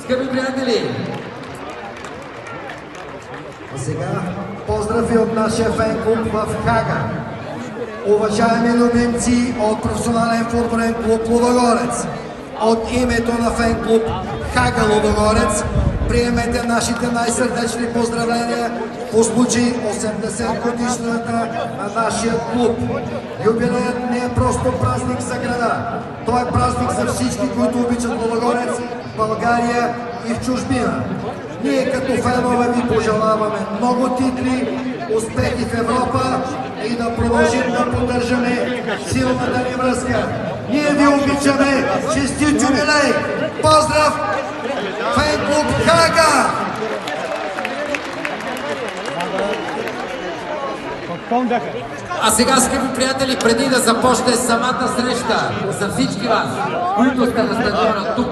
Скъпи приятели! А сега поздрави от нашия фен-клуб в Хага. Уважаеми любимци от професионален футболен клуб Лудогорец, от името на фен-клуб Хага Лудогорец, приемете нашите най-сърдечни поздравления по случай 80 годишната на нашия клуб. Юбилеят не е просто празник за града. Той е празник за всички, които обичат Лудогорец, България и в чужбина. Ние като фенове ви пожелаваме много титли, успехи в Европа и да продължим да поддържаме силната ни връзка. Ние ви обичаме! Честит юбилей! Поздрав! Фен-клуб Хага! А сега, скъпи приятели, преди да започне самата среща, за всички вас, които сте на стадиона тук,